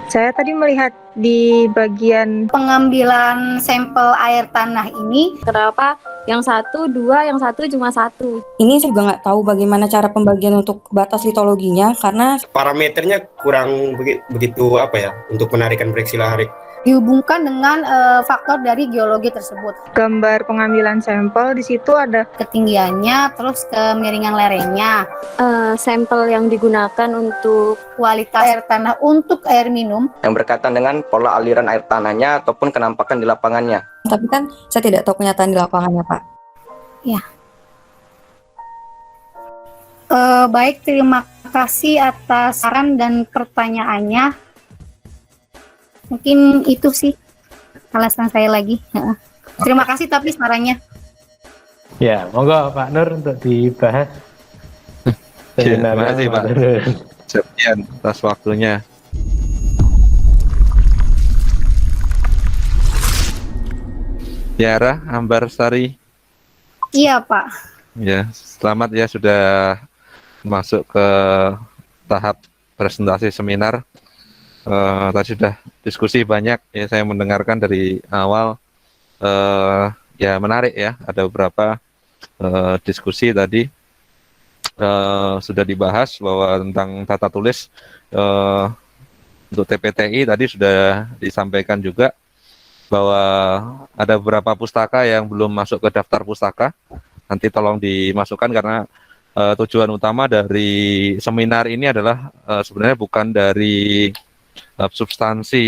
Saya tadi melihat di bagian pengambilan sampel air tanah ini, kenapa yang satu dua, yang satu cuma satu. Ini saya juga nggak tahu bagaimana cara pembagian untuk batas litologinya karena parameternya kurang begitu apa ya untuk penarikan Brexylaharik. dihubungkan dengan faktor dari geologi tersebut. gambar pengambilan sampel di situ ada Ketinggiannya, terus kemiringan lerengnya, Sampel yang digunakan untuk kualitas air tanah untuk air minum, yang berkaitan dengan pola aliran air tanahnya ataupun kenampakan di lapangannya. tapi kan saya tidak tahu kenyataan di lapangannya, Pak. ya. Baik, terima kasih atas saran dan pertanyaannya. Mungkin itu sih alasan saya lagi. Terima kasih tapi sarannya. Ya, monggo Pak Nur untuk dibahas. Terima kasih Pak. Sekian atas waktunya. Tiara Ambarsari. Iya Pak. Ya, selamat ya sudah masuk ke tahap presentasi seminar. Tadi sudah diskusi banyak ya, saya mendengarkan dari awal. Ya menarik ya, ada beberapa diskusi tadi sudah dibahas bahwa tentang tata tulis untuk TPTI tadi sudah disampaikan juga bahwa ada beberapa pustaka yang belum masuk ke daftar pustaka, nanti tolong dimasukkan karena tujuan utama dari seminar ini adalah sebenarnya bukan dari substansi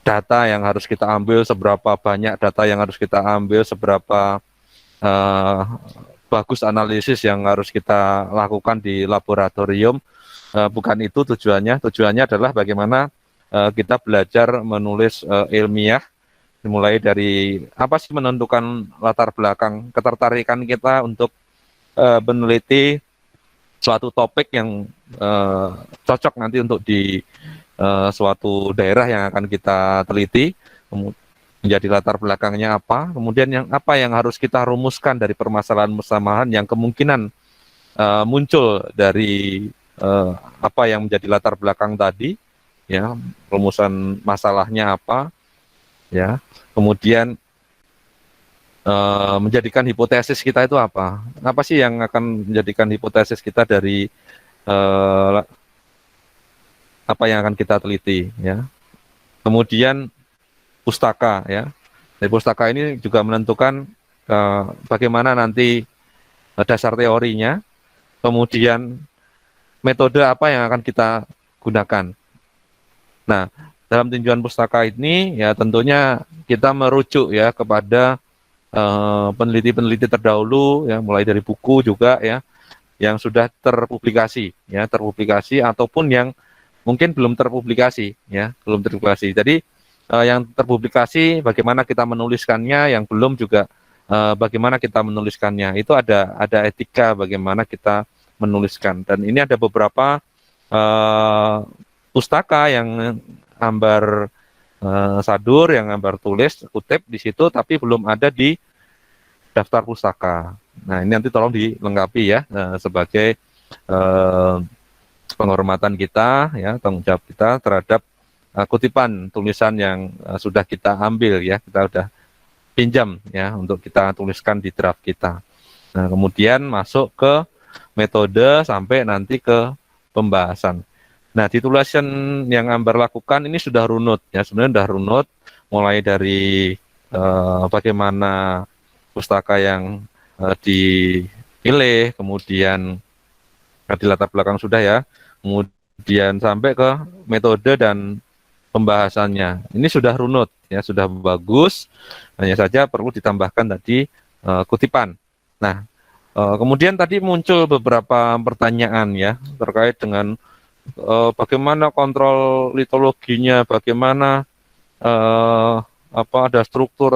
data yang harus kita ambil, seberapa banyak data yang harus kita ambil, seberapa bagus analisis yang harus kita lakukan di laboratorium. Bukan itu tujuannya. Tujuannya adalah bagaimana kita belajar menulis ilmiah, dimulai dari apa sih menentukan latar belakang ketertarikan kita untuk meneliti suatu topik yang cocok nanti untuk di suatu daerah yang akan kita teliti, menjadi latar belakangnya apa, kemudian yang apa yang harus kita rumuskan dari permasalahan-permasalahan yang kemungkinan muncul dari apa yang menjadi latar belakang tadi, ya, rumusan masalahnya apa, ya, kemudian menjadikan hipotesis kita itu apa sih yang akan menjadikan hipotesis kita dari apa yang akan kita teliti, ya. Kemudian pustaka, ya. Dari pustaka ini juga menentukan bagaimana nanti dasar teorinya, kemudian metode apa yang akan kita gunakan. Nah, dalam tinjauan pustaka ini ya tentunya kita merujuk ya kepada peneliti-peneliti terdahulu ya, mulai dari buku juga ya yang sudah terpublikasi ataupun yang mungkin belum terpublikasi ya, belum terpublikasi. Jadi yang terpublikasi bagaimana kita menuliskannya, yang belum juga bagaimana kita menuliskannya. Itu ada etika bagaimana kita menuliskan. Dan ini ada beberapa pustaka yang Ambar Sadur, yang Ambar tulis, kutip di situ, tapi belum ada di daftar pustaka. Nah, ini nanti tolong dilengkapi ya sebagai penghormatan kita, ya, tanggung jawab kita terhadap kutipan tulisan yang sudah kita ambil ya, kita sudah pinjam ya untuk kita tuliskan di draft kita. Nah, kemudian masuk ke metode sampai nanti ke pembahasan. Nah, di tulisan yang Ambar lakukan ini sudah runut ya, sebenarnya sudah runut mulai dari bagaimana pustaka yang dipilih, kemudian di latar belakang sudah ya, kemudian sampai ke metode dan pembahasannya. Ini sudah runut ya, sudah bagus, hanya saja perlu ditambahkan tadi kutipan. Nah, kemudian tadi muncul beberapa pertanyaan ya terkait dengan bagaimana kontrol litologinya, bagaimana ada struktur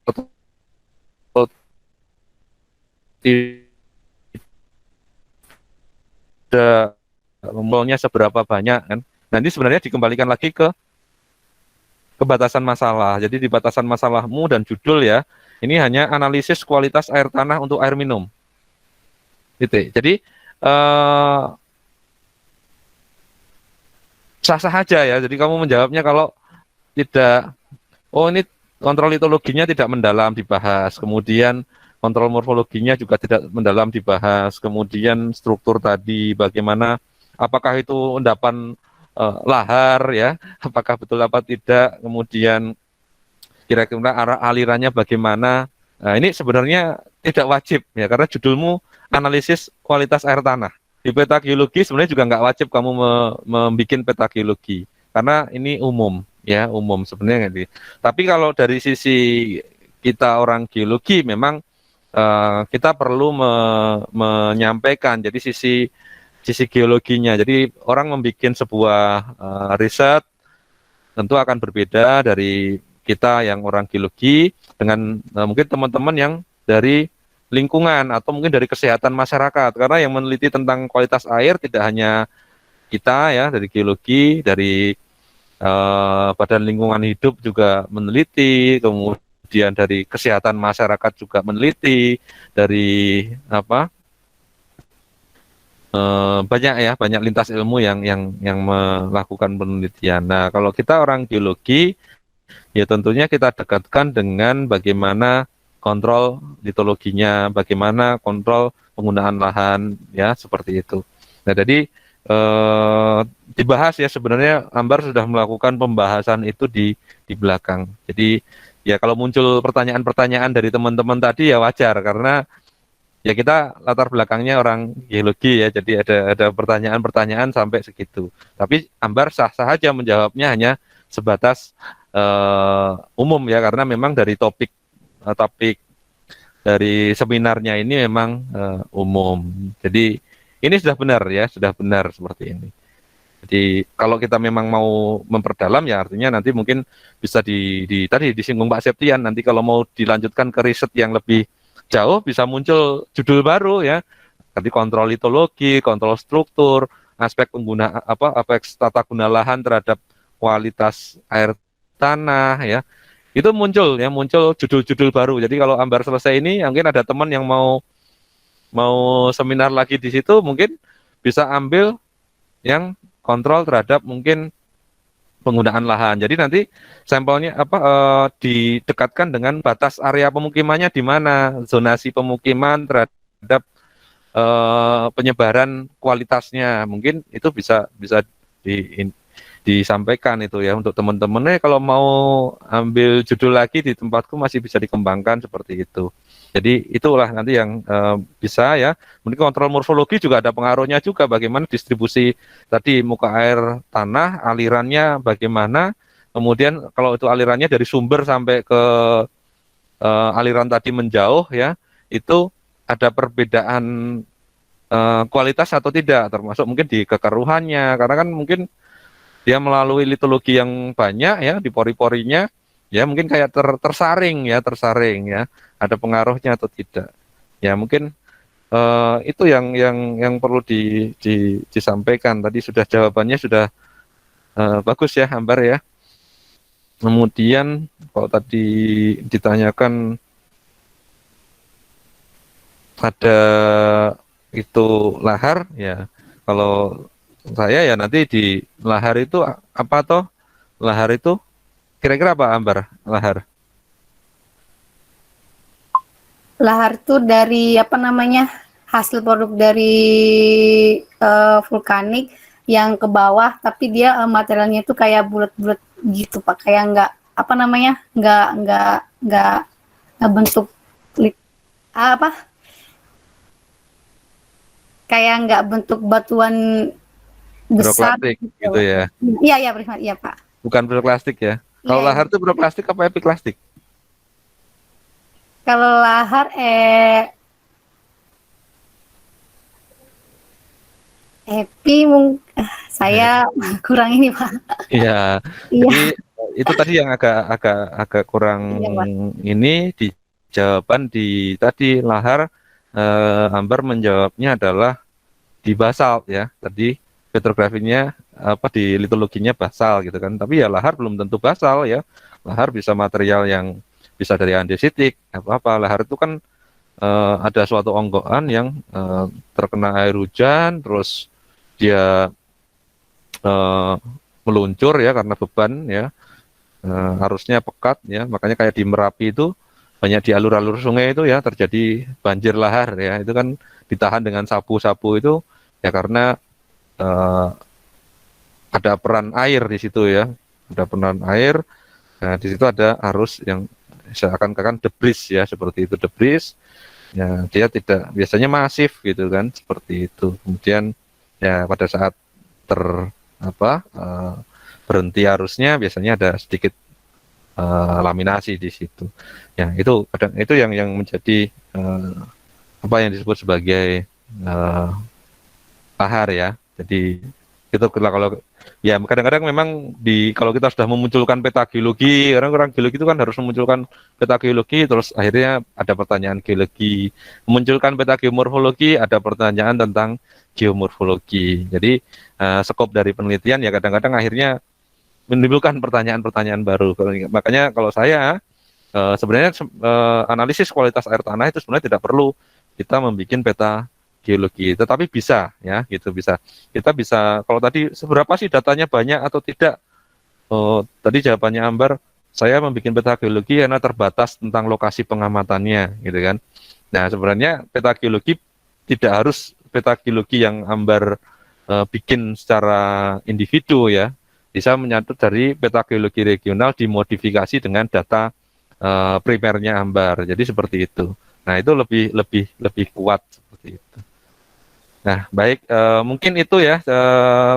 atau tidak memulainya seberapa banyak kan. Nah, ini sebenarnya dikembalikan lagi ke batasan masalah. Jadi di batasan masalahmu dan judul ya, ini hanya analisis kualitas air tanah untuk air minum. Gitu. Jadi sah-sah aja ya. Jadi kamu menjawabnya kalau tidak, oh ini kontrol litologinya tidak mendalam dibahas, kemudian kontrol morfologinya juga tidak mendalam dibahas, kemudian struktur tadi bagaimana, apakah itu endapan lahar ya, apakah betul apa tidak, kemudian kira-kira arah alirannya bagaimana. Nah, ini sebenarnya tidak wajib ya, karena judulmu analisis kualitas air tanah. Di peta geologi sebenarnya juga nggak wajib kamu membuat peta geologi, karena ini umum ya, umum sebenarnya gitu. Tapi kalau dari sisi kita orang geologi memang kita perlu menyampaikan jadi sisi geologinya. Jadi orang membuat sebuah riset tentu akan berbeda dari kita yang orang geologi dengan mungkin teman-teman yang dari lingkungan atau mungkin dari kesehatan masyarakat, karena yang meneliti tentang kualitas air tidak hanya kita ya dari geologi, dari Badan Lingkungan Hidup juga meneliti, kemudian dari kesehatan masyarakat juga meneliti, dari apa banyak lintas ilmu yang melakukan penelitian. Nah, kalau kita orang geologi ya tentunya kita dekatkan dengan bagaimana kontrol litologinya, bagaimana kontrol penggunaan lahan, ya seperti itu. Nah, jadi dibahas ya, sebenarnya Ambar sudah melakukan pembahasan itu di belakang. Jadi ya kalau muncul pertanyaan-pertanyaan dari teman-teman tadi ya wajar, karena ya kita latar belakangnya orang geologi ya, jadi ada pertanyaan-pertanyaan sampai segitu. Tapi Ambar sah-sah aja menjawabnya hanya sebatas umum ya, karena memang dari topik dari seminarnya ini memang umum. Jadi ini sudah benar ya, sudah benar seperti ini. Jadi kalau kita memang mau memperdalam ya artinya nanti mungkin bisa tadi disinggung Pak Septian, nanti kalau mau dilanjutkan ke riset yang lebih jauh bisa muncul judul baru ya. Nanti kontrol litologi, kontrol struktur, aspek aspek tata guna lahan terhadap kualitas air tanah ya. Itu muncul judul-judul baru. Jadi kalau Ambar selesai ini mungkin ada teman yang mau seminar lagi di situ, mungkin bisa ambil yang kontrol terhadap mungkin penggunaan lahan. Jadi nanti sampelnya didekatkan dengan batas area pemukimannya di mana, zonasi pemukiman terhadap penyebaran kualitasnya. Mungkin itu bisa disampaikan itu ya untuk teman-temannya. Kalau mau ambil judul lagi di tempatku masih bisa dikembangkan seperti itu. Jadi itulah nanti yang bisa ya. Mungkin kontrol morfologi juga ada pengaruhnya juga, bagaimana distribusi tadi muka air tanah, alirannya bagaimana. Kemudian kalau itu alirannya dari sumber sampai ke aliran tadi menjauh ya, itu ada perbedaan kualitas atau tidak, termasuk mungkin di kekeruhannya, karena kan mungkin dia melalui litologi yang banyak ya di pori-porinya, ya mungkin kayak tersaring ya, ada pengaruhnya atau tidak. Ya mungkin itu yang perlu disampaikan. Tadi sudah jawabannya sudah bagus ya Ambar ya. Kemudian kalau tadi ditanyakan ada itu lahar ya, kalau saya ya nanti di lahar itu apa toh? Lahar itu kira-kira apa Ambar? Lahar itu dari hasil produk dari vulkanik yang ke bawah, tapi dia materialnya itu kayak bulat-bulat gitu Pak, kayak nggak bentuk kayak nggak bentuk batuan besar Piroklastik gitu ya. Iya Pak. Bukan piroklastik ya. Kalau Iya. lahar itu piroklastik apa epiklastik? Kalau lahar saya kurang ini Pak. Iya. Iya. Jadi itu tadi yang agak kurang Iya, Pak. ini di jawaban di tadi lahar. Ambar menjawabnya adalah di basalt ya. Tadi petrografinya di litologinya basal gitu kan. Tapi ya lahar belum tentu basal ya. Lahar bisa material yang bisa dari andesitik lahar itu kan ada suatu onggokan yang terkena air hujan, terus dia meluncur ya karena beban ya, arusnya pekat ya, makanya kayak di Merapi itu banyak di alur-alur sungai itu ya terjadi banjir lahar ya, itu kan ditahan dengan sapu-sapu itu ya karena ada peran air di situ ya, ada peran air. Nah, di situ ada arus yang seakan-akan debris ya, seperti itu debris. Ya, dia tidak biasanya masif gitu kan, seperti itu. Kemudian ya pada saat berhenti arusnya biasanya ada sedikit laminasi di situ. Ya, itu kadang itu yang menjadi apa yang disebut sebagai lahar ya. Jadi itu kalau ya kadang-kadang memang kalau kita sudah memunculkan peta geologi, orang geologi itu kan harus memunculkan peta geologi, terus akhirnya ada pertanyaan geologi, memunculkan peta geomorfologi, ada pertanyaan tentang geomorfologi. Jadi skop dari penelitian ya kadang-kadang akhirnya menimbulkan pertanyaan-pertanyaan baru. Makanya kalau saya sebenarnya analisis kualitas air tanah itu sebenarnya tidak perlu kita membuat peta geologi, tetapi bisa ya gitu, bisa kita bisa kalau tadi seberapa sih datanya banyak atau tidak, tadi jawabannya Ambar, saya membuat peta geologi karena terbatas tentang lokasi pengamatannya gitu kan. Nah sebenarnya peta geologi tidak harus peta geologi yang Ambar bikin secara individu ya, bisa menyangkut dari peta geologi regional dimodifikasi dengan data primernya Ambar, jadi seperti itu. Nah itu lebih kuat seperti itu. Nah, baik, mungkin itu ya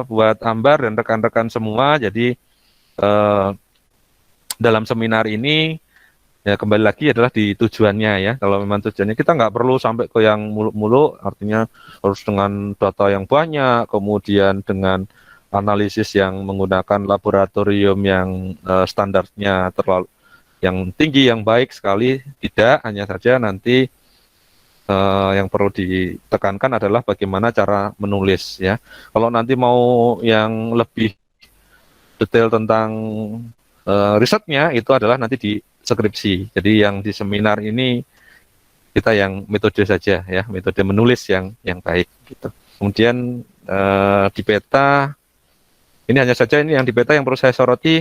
buat Ambar dan rekan-rekan semua. Jadi dalam seminar ini ya kembali lagi adalah di tujuannya ya. Kalau memang tujuannya kita nggak perlu sampai ke yang muluk-muluk, artinya harus dengan data yang banyak, kemudian dengan analisis yang menggunakan laboratorium yang standarnya terlalu yang tinggi, yang baik sekali. Tidak, hanya saja nanti yang perlu ditekankan adalah bagaimana cara menulis ya. Kalau nanti mau yang lebih detail tentang risetnya itu adalah nanti di skripsi. Jadi yang di seminar ini kita yang metode saja ya, metode menulis yang baik gitu. Kemudian di peta ini hanya saja ini yang di peta yang perlu saya soroti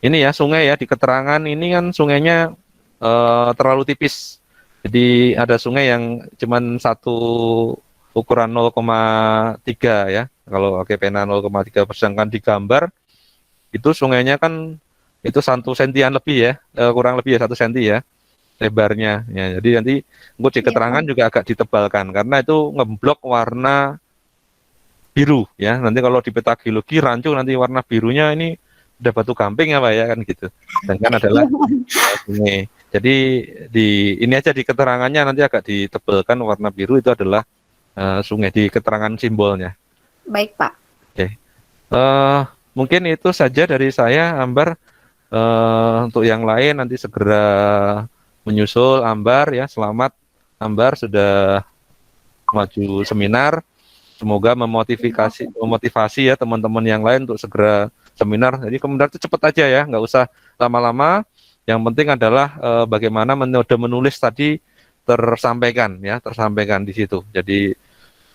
ini ya, sungai ya, di keterangan ini kan sungainya terlalu tipis. Jadi ada sungai yang cuman satu ukuran 0,3 ya. Kalau pakai pena 0,3, sedangkan di gambar itu sungainya kan itu 1 sentian lebih ya, kurang lebih ya 1 senti ya lebarnya. Ya, jadi nanti untuk di keterangan juga agak ditebalkan karena itu ngeblok warna biru ya. Nanti kalau di peta geologi rancu nanti warna birunya ini udah batu gamping ya Pak ya kan gitu. Dan kan adalah sungai. Jadi ini aja di keterangannya nanti agak ditebelkan warna biru itu adalah sungai di keterangan simbolnya. Baik Pak. Oke. Mungkin itu saja dari saya, Ambar. Untuk yang lain nanti segera menyusul Ambar ya. Selamat Ambar sudah maju seminar. Semoga memotivasi ya teman-teman yang lain untuk segera seminar. Jadi kemudian itu cepat aja ya, nggak usah lama-lama. Yang penting adalah bagaimana metode menulis tadi tersampaikan di situ. Jadi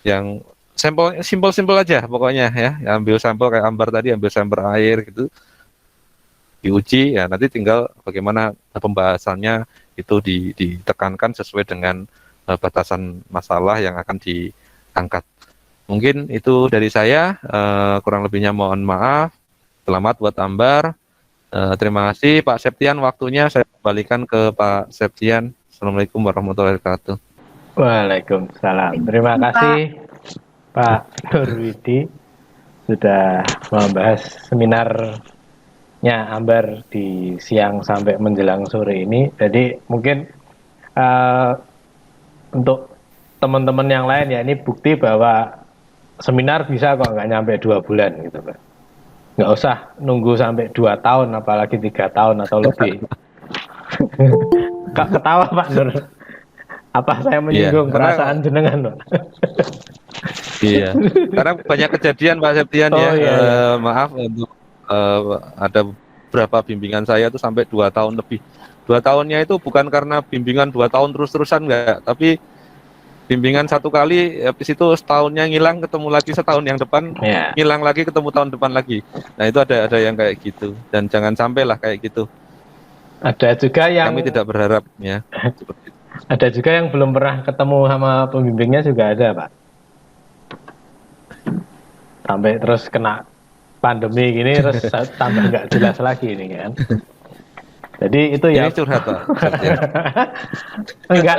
yang simpel aja pokoknya ya. Ambil sampel kayak Ambar tadi, ambil sampel air gitu, diuji ya. Nanti tinggal bagaimana pembahasannya itu ditekankan sesuai dengan batasan masalah yang akan diangkat. Mungkin itu dari saya. Kurang lebihnya mohon maaf. Selamat buat Ambar. Terima kasih Pak Septian, waktunya saya kembalikan ke Pak Septian. Assalamualaikum warahmatullahi wabarakatuh. Waalaikumsalam. Terima kasih Pak Nurwidi sudah membahas seminarnya Ambar di siang sampai menjelang sore ini. Jadi mungkin untuk teman-teman yang lain ya, ini bukti bahwa seminar bisa kok nggak nyampe 2 bulan gitu Pak. Nggak usah nunggu sampai 2 tahun, apalagi 3 tahun atau lebih. Kak ketawa Pak Nur. Apa saya menyinggung perasaan jenengan Pak? Iya, karena banyak kejadian Pak Septian ya. Iya. Maaf untuk ada beberapa bimbingan saya itu sampai 2 tahun lebih. 2 tahunnya itu bukan karena bimbingan 2 tahun terus-terusan enggak, tapi bimbingan satu kali, habis itu setahunnya ngilang, ketemu lagi setahun yang depan, Ya. ngilang lagi, ketemu tahun depan lagi. Nah itu ada yang kayak gitu, dan jangan sampai lah kayak gitu. Ada juga yang Kami tidak berharap ya. Seperti itu. ada juga yang belum pernah ketemu sama pembimbingnya juga ada, Pak. Sampai terus kena pandemi gini terus tambah nggak jelas lagi ini kan. Jadi itu ya. Ini curhat Pak. Ustadz, ya. Enggak.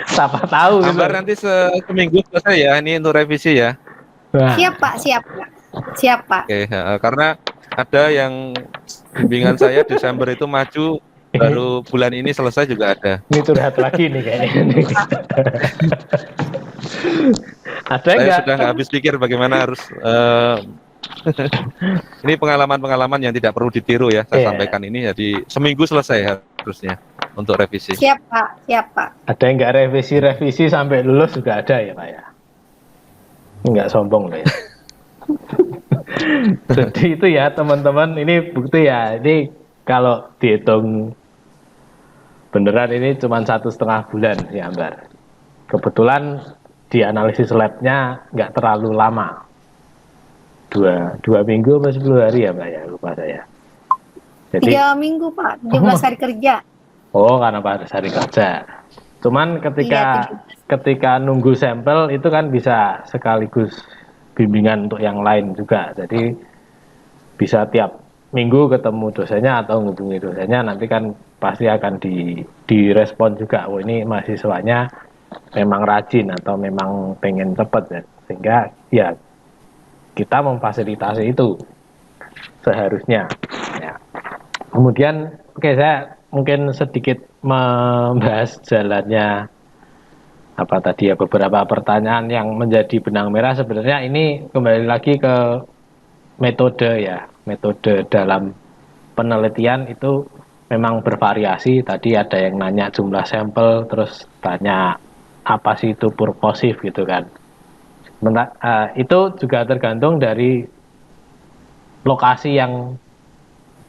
Siapa tahu gitu. Kabar nanti seminggu selesai ya, ini untuk revisi ya. Nah, Siap Pak, siap Pak. Siap Pak. Oke, karena ada yang bimbingan saya Desember itu maju, baru bulan ini selesai juga ada. ini curhat lagi nih kayaknya. Ada Saya enggak? sudah nggak habis pikir bagaimana harus ini pengalaman-pengalaman yang tidak perlu ditiru ya, saya Iya. sampaikan ini, jadi seminggu selesai harusnya untuk revisi. Siap Pak, siap Pak. Ada yang enggak revisi sampai lulus juga ada ya, Pak ya. Enggak sombong loh ya. Jadi itu ya teman-teman, ini bukti ya. Ini kalau dihitung beneran ini cuma 1,5 bulan ya, Ambar. Kebetulan di analisis labnya nggak terlalu lama. Dua minggu atau 10 hari ya, Mbak ya, lupa saya. Jadi 3 minggu Pak, 17 hari kerja. oh, karena pada hari kerja. Cuman ketika nunggu sampel itu kan bisa sekaligus bimbingan untuk yang lain juga. Jadi bisa tiap minggu ketemu dosennya atau menghubungi dosennya, nanti kan pasti akan direspon juga. Oh ini mahasiswanya memang rajin atau memang pengen cepat ya. Sehingga ya kita memfasilitasi itu seharusnya. Ya. Kemudian oke, saya mungkin sedikit membahas jalannya apa tadi ya, beberapa pertanyaan yang menjadi benang merah. Sebenarnya ini kembali lagi ke metode ya, metode dalam penelitian itu memang bervariasi. Tadi ada yang nanya jumlah sampel, terus tanya apa sih itu purposif gitu kan. Itu juga tergantung dari lokasi yang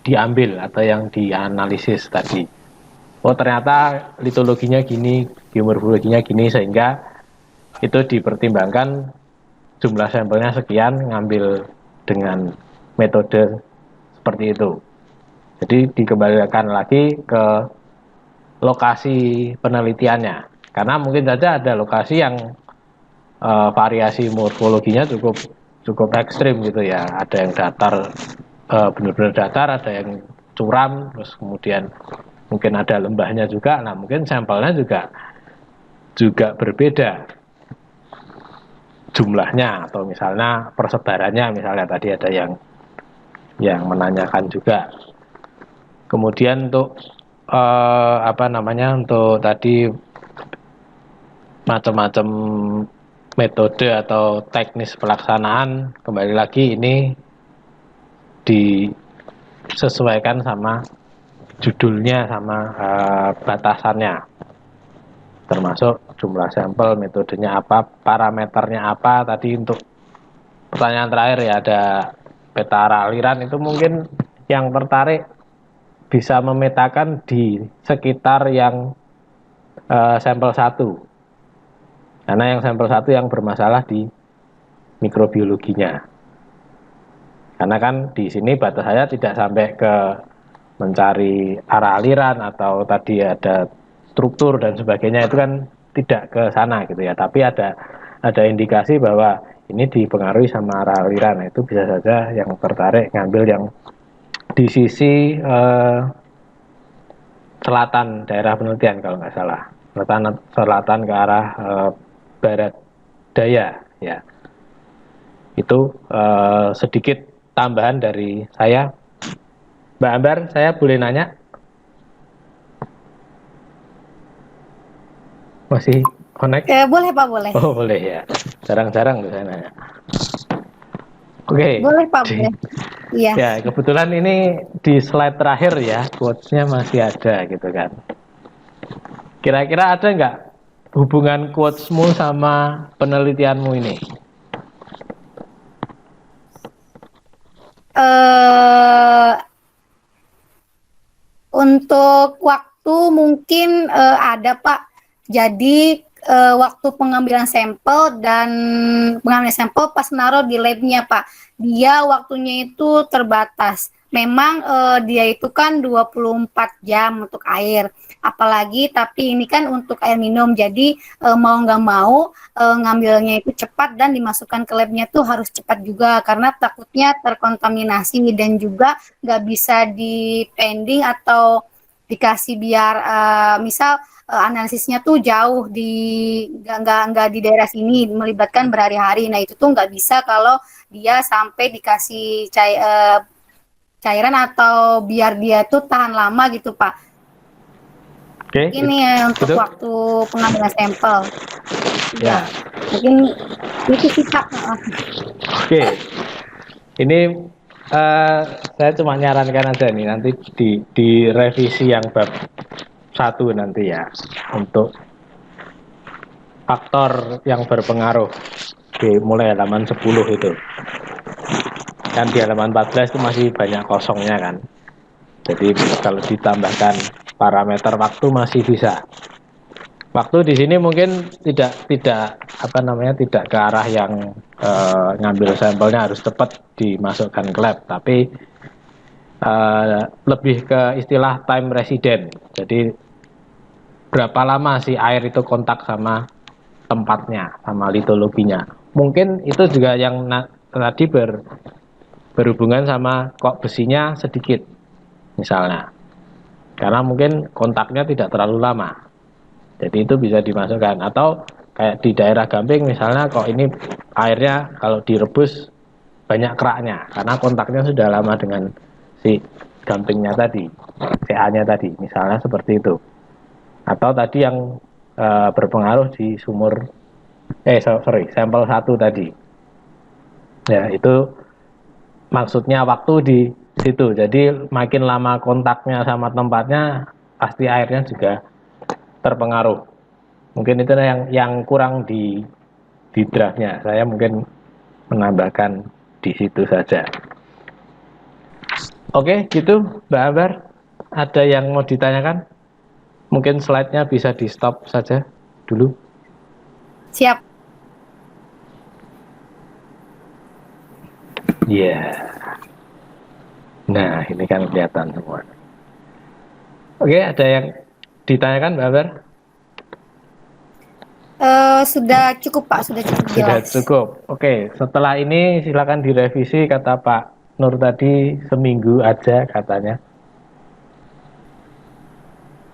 diambil atau yang dianalisis tadi. Oh ternyata litologinya gini, geomorfologinya gini, sehingga itu dipertimbangkan jumlah sampelnya sekian, ngambil dengan metode seperti itu. Jadi dikembalikan lagi ke lokasi penelitiannya, karena mungkin saja ada lokasi yang variasi morfologinya cukup ekstrim gitu ya. Ada yang datar, benar-benar datar, ada yang curam, terus kemudian mungkin ada lembahnya juga. Nah mungkin sampelnya juga berbeda jumlahnya, atau misalnya persebarannya, misalnya tadi ada yang menanyakan juga. Kemudian untuk untuk tadi macam-macam metode atau teknis pelaksanaan, kembali lagi ini disesuaikan sama judulnya, sama batasannya, termasuk jumlah sampel, metodenya apa, parameternya apa. Tadi untuk pertanyaan terakhir ya, ada peta arah aliran, itu mungkin yang tertarik bisa memetakan di sekitar yang sampel 1, karena yang sampel 1 yang bermasalah di mikrobiologinya. Karena kan di sini batas saya tidak sampai ke mencari arah aliran atau tadi ada struktur dan sebagainya, itu kan tidak ke sana gitu ya. Tapi ada indikasi bahwa ini dipengaruhi sama arah aliran. Nah, itu bisa saja yang tertarik ngambil yang di sisi selatan daerah penelitian kalau nggak salah, selatan ke arah barat daya ya. Itu sedikit tambahan dari saya. Mbak Ambar, saya boleh nanya? Masih connect? Boleh Pak, boleh. Oh boleh ya, jarang-jarang tuh saya nanya. Oke. Boleh Pak, boleh. Iya. Ya kebetulan ini di slide terakhir ya, quotes-nya masih ada gitu kan. Kira-kira ada nggak hubungan quotes-mu sama penelitianmu ini? Untuk waktu mungkin ada Pak. Jadi waktu pengambilan sampel pas menaruh di labnya Pak, dia waktunya itu terbatas. Memang dia itu kan 24 jam untuk air, apalagi tapi ini kan untuk air minum, jadi mau nggak mau ngambilnya itu cepat dan dimasukkan ke labnya tuh harus cepat juga karena takutnya terkontaminasi dan juga nggak bisa dipending atau dikasih biar misal analisisnya tuh jauh nggak di daerah sini melibatkan berhari-hari. Nah itu tuh nggak bisa kalau dia sampai dikasih cairan atau biar dia tuh tahan lama gitu Pak. Oke. Ini ya untuk itu. waktu pengambilan sampel. Ya. Mungkin itu sih Pak. Oke. Ini saya cuma nyarankan aja nih nanti di revisi yang bab 1 nanti ya untuk faktor yang berpengaruh di mulai halaman 10 itu. Kan di halaman 14 itu masih banyak kosongnya kan. Jadi kalau ditambahkan parameter waktu masih bisa. Waktu di sini mungkin tidak tidak ke arah yang ngambil sampelnya harus cepat dimasukkan ke lab, tapi lebih ke istilah time resident. Jadi berapa lama sih air itu kontak sama tempatnya, sama litologinya. Mungkin itu juga yang tadi berhubungan sama kok besinya sedikit misalnya, karena mungkin kontaknya tidak terlalu lama, jadi itu bisa dimasukkan. Atau kayak di daerah gamping misalnya, kok ini airnya kalau direbus banyak keraknya karena kontaknya sudah lama dengan si gampingnya tadi, CA-nya tadi, misalnya seperti itu. Atau tadi yang berpengaruh di sampel 1 tadi ya, itu maksudnya waktu di situ. Jadi makin lama kontaknya sama tempatnya, pasti airnya juga terpengaruh. Mungkin itu yang kurang di draftnya. Saya mungkin menambahkan di situ saja. Oke, gitu Mbak Ambar. Ada yang mau ditanyakan? Mungkin slide-nya bisa di stop saja dulu. Siap. Iya. Nah, ini kan kelihatan semua. Oke, ada yang ditanyakan, Mbak Ambar? Sudah cukup Pak, sudah cukup jelas. Sudah cukup. Oke, setelah ini silakan direvisi, kata Pak Nur tadi seminggu aja katanya.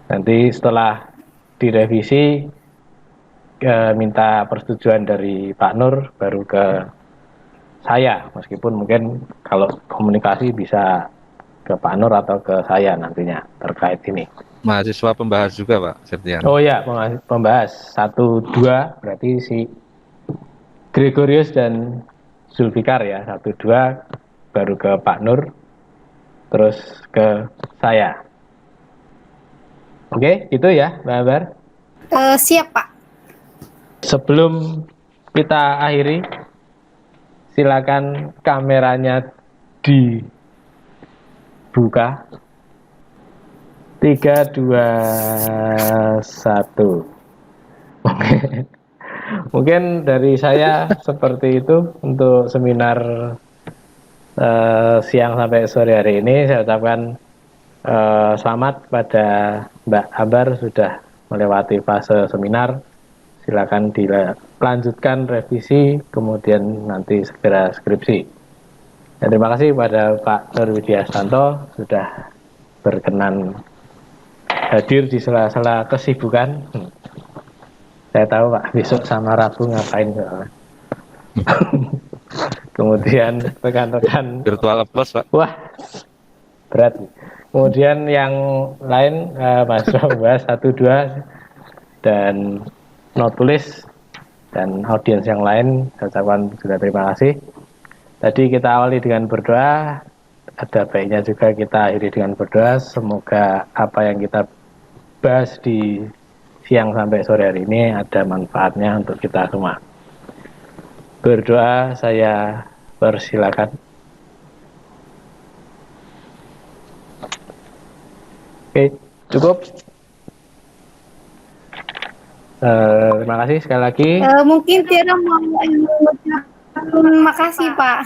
Nanti setelah direvisi minta persetujuan dari Pak Nur baru ke saya, meskipun mungkin kalau komunikasi bisa ke Pak Nur atau ke saya nantinya terkait ini. Mahasiswa pembahas juga Pak Septian. Oh ya, pembahas 1-2 berarti si Gregorius dan Zulfikar ya, 1-2 baru ke Pak Nur, terus ke saya. Oke, itu ya Mbak Ambar. Siap Pak. Sebelum kita akhiri, silakan kameranya dibuka. 3, 2, 1. Oke. Mungkin dari saya seperti itu untuk seminar siang sampai sore hari ini. Saya ucapkan selamat pada Mbak Ambar sudah melewati fase seminar. Silakan dilanjutkan revisi, kemudian nanti segera skripsi. Dan terima kasih pada Pak Nur Widiastanto sudah berkenan hadir di sela-sela kesibukan. Saya tahu Pak besok sama Rabu ngapain soalnya. Kemudian rekan-rekan Virtual applause Pak. Wah, berat. Kemudian yang lain mahasiswa bahas 1-2 dan notulis dan audiens yang lain, saya ucapkan juga terima kasih. Tadi kita awali dengan berdoa, ada baiknya juga kita akhiri dengan berdoa. Semoga apa yang kita bahas di siang sampai sore hari ini ada manfaatnya untuk kita semua. Berdoa, saya persilakan. Oke, cukup. Terima kasih sekali lagi. Mungkin Tiara mau mengucapkan makasih Pak,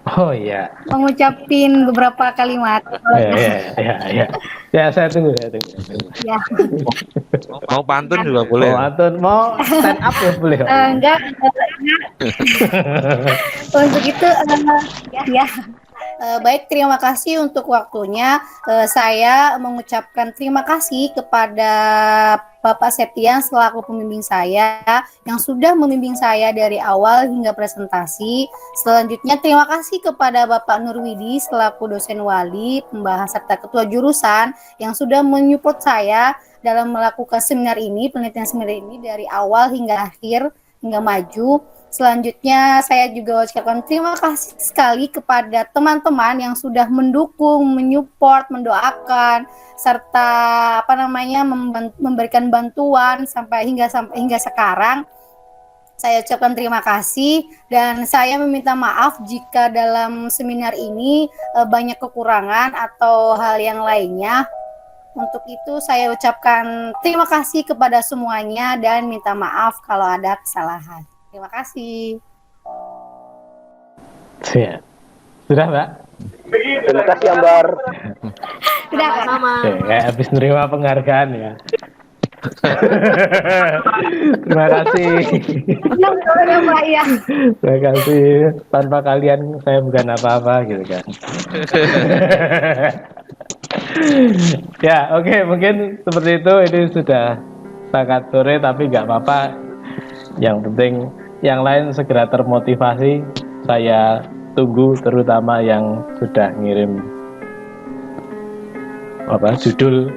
Oh iya. mengucapin beberapa kalimat. Ya, saya tunggu. Ya. Mau pantun juga boleh. Mau Antun, mau stand up ya boleh. Enggak. Untuk itu ya. Baik, terima kasih untuk waktunya. Saya mengucapkan terima kasih kepada Bapak Septian selaku pembimbing saya yang sudah membimbing saya dari awal hingga presentasi. Selanjutnya terima kasih kepada Bapak Nurwidi selaku dosen wali, pembahas serta ketua jurusan yang sudah menyupport saya dalam melakukan seminar ini, penelitian seminar ini dari awal hingga akhir, hingga maju. Selanjutnya saya juga ucapkan terima kasih sekali kepada teman-teman yang sudah mendukung, menyupport, mendoakan serta memberikan bantuan sampai hingga sekarang. Saya ucapkan terima kasih dan saya meminta maaf jika dalam seminar ini banyak kekurangan atau hal yang lainnya. Untuk itu saya ucapkan terima kasih kepada semuanya dan minta maaf kalau ada kesalahan. Terima kasih. Siap. Sudah, Mbak? Terima kasih Ambar. Sudah, Kak? Sama. Kayak habis nerima penghargaan ya. Terima kasih. Ya, Mbak, ya. Terima kasih. Tanpa kalian saya bukan apa-apa gitu kan. Ya, oke, mungkin seperti itu. Ini sudah sangat sore tapi nggak apa-apa. Yang penting yang lain segera termotivasi. Saya tunggu terutama yang sudah ngirim judul,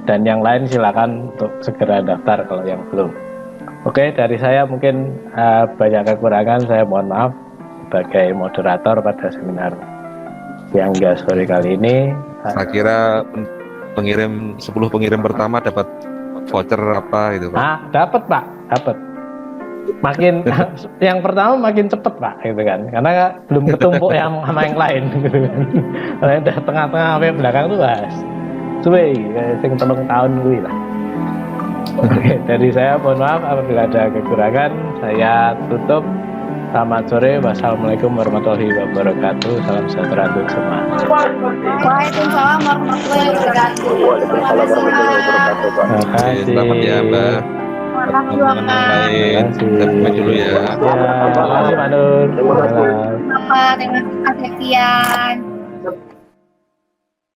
dan yang lain silakan untuk segera daftar kalau yang belum. Oke, dari saya mungkin banyak kekurangan, saya mohon maaf sebagai moderator pada seminar yang sore kali ini. Saya kira pengirim 10 pengirim pertama dapat voucher apa gitu Pak? Dapat Pak, dapat. Makin yang pertama makin cepet Pak gitu kan, karena belum ketumpuk yang sama yang lain gitu kan. Kalau yang udah tengah-tengah sampai belakang tuh suwe sing 3 tahun kuwi lah. Oke, dari saya mohon maaf apabila ada kekurangan. Saya tutup. Selamat sore. Wassalamualaikum warahmatullahi wabarakatuh. Salam sejahtera untuk semua. Waalaikumsalam warahmatullahi wabarakatuh. Waalaikumsalam warahmatullahi wabarakatuh Pak. Terima kasih. Selamat ya Mbak. Teman-teman yang lain, kita pamit dulu ya. Ya, terima kasih Pak Nur. Terima kasih Pak Septian.